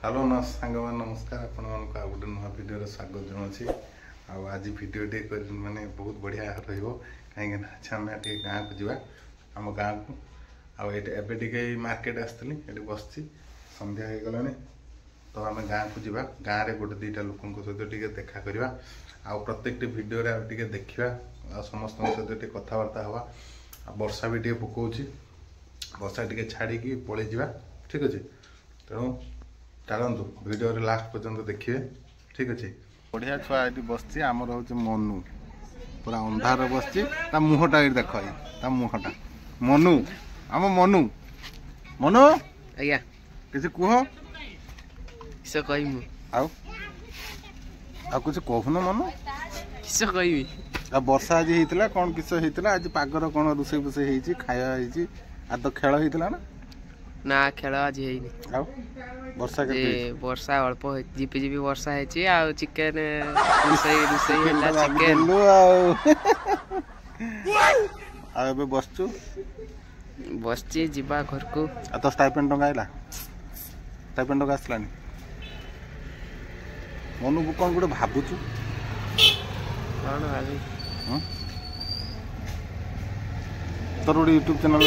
hello सांग नमस्कार आपण मानक आ गोटे नुआ भिडियो स्वागत जनावि आज भिडियो माने बहुत बढ़िया रहिबो कहीं आम गाँव को जावा आम गाँव को आबे मार्केट आसती ये बस संध्या हो गलानी तो आम गाँव को जावा गाँव में गोटे दुईटा लोक सहित देखा करवा आ प्रत्येक भिडियो देखा समस्त सहित कथबार्ता हवा वर्षा भी टे पकाउछि वर्षा टे छाड़ी पलि जा ठीक अच्छे तेणु चलतु भिडियो लास्ट पर्यंत देखिए ठीक अच्छे बढ़िया छुआ ये बस आमर हूँ मनु पूरा अंधार बस मुहटा ये देख मुहटा मनु आम मनु मनु आज्ञा किसी कह किस कहमी कुछ कहून मनु किस कहमी आ वर्षा आज होता कौन किस होता आज पागर कौन रोसई फोसई होती खाया आज तो खेल होता ना ना खेल आज है वर्षा के वर्षा अल्प झिपि झिपि वर्षा है आ चिकेन रुसई रुसई होला चिकेन आ बे बसचु बसची जिबा घर को आ तो स्टाइपेंड टंगा आइला स्टाइपेंड टंगा आसलानी मनु को कौन गुटे भाबुचु कौन भाबी तोर गोटे यूट्यूब चैनल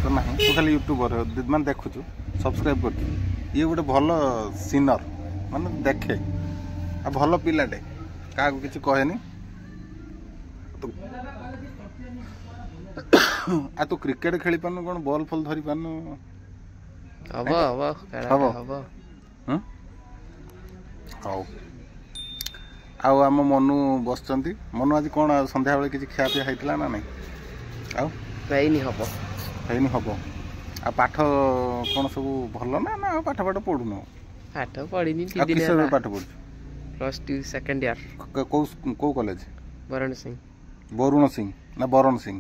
तो ना तू खाली यूट्यूबर मैंने देखुचु सब्सक्राइब कर ये गोटे भल सिनर माने देखे आ भल पिलाटे क्या किसी कहेनी आ तू क्रिकेट खेली पानु कौन बॉल फल धरी पानु हबो हबो हबो हाउ आउ आम मनु बसचंती मनु आज कौन संध्या बेले किसी खिया पिया होइतला ना नहीं आउ पैनी हबो हैनी हम आ पाठ कौन सब भल ना ना पाठ पाठ पढ़ुन पाठ पढ़ी पाठ पढ़ु प्लस 2 सेकंड ईयर कौ कॉलेज वरुण सिंह ना बरुण सिंह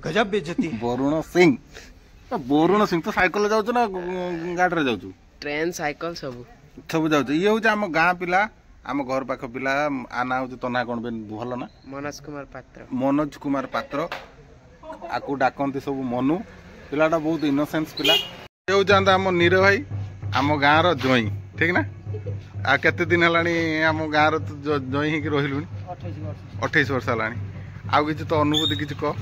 गजब बेइज्जती वरुण सिंह तो साइकिल जाऊ ना गाड़ी जाऊ ट्रेन साइकिल सब जाऊ ये हूँ आम गाँ पिला आम घर पाख पिला आना हूँ तो ना कौन भल ना मनोज कुमार पात्र आकु डाकती सब मनु पिलाटा बहुत इनोसेंस पिला ये हूँ आम नीर भाई आम गाँव जोई ठीक ना आ केते दिन है आम गाँव जोई ही रही 28 वर्ष है आउ कि तो अनुभूति किसी कह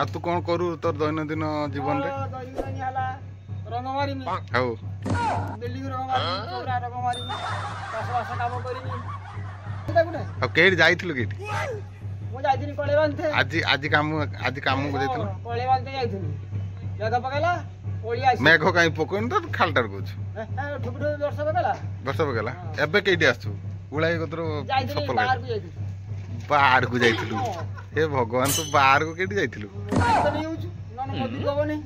आ तू कौन करू तोर दैनंदिन जीवन केट जाइथिलु केट मु जाइथिनी कळेबांते आज काम को जाइथिलु कळेबांते जाइथिनी जगह पकेला ओळी आसी मेघ काई पकोइन तो खालटार कोछ ठुक ठुक वर्ष पकेला एबे केटी आसु उळाई कतर सफल बाहर को जाइथिलु हे भगवान तू बाहर को केटी जाइथिलु नहीं होछु नन मबी गबनी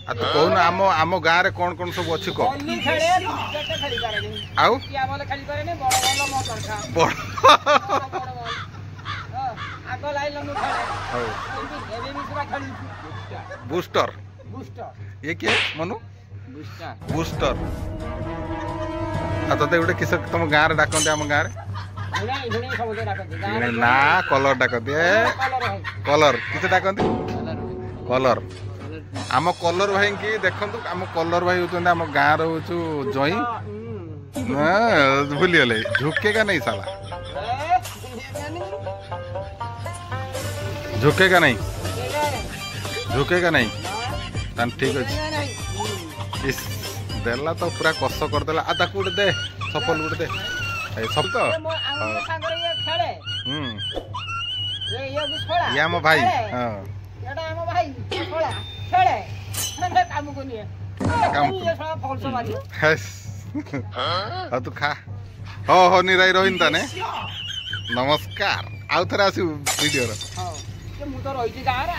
आ तो कहू ना आम गाँव रे कौन कौन सब अच्छी कह आउ बूस्टर ये क्या मनु बूस्टर आ तो गोटे किस तुम गाँव रे डाकते आम गाँव रे ना कलर डाकते कलर किस डाकती कलर आम कलर भाई की देखु आम कलर भाई होते आम गाँव रोचु जई भूली गले झुकेगा नहीं साला झुकेगा नहीं ठीक अच्छे देला तो पूरा कष करदेला आ ताकू गोटे दे सफल गोटे दे सब तो ये आम भाई हाँ तू खा हो निराई रहीन ताने नमस्कार आउ थे आसू वीडियो मु तो रही गाँव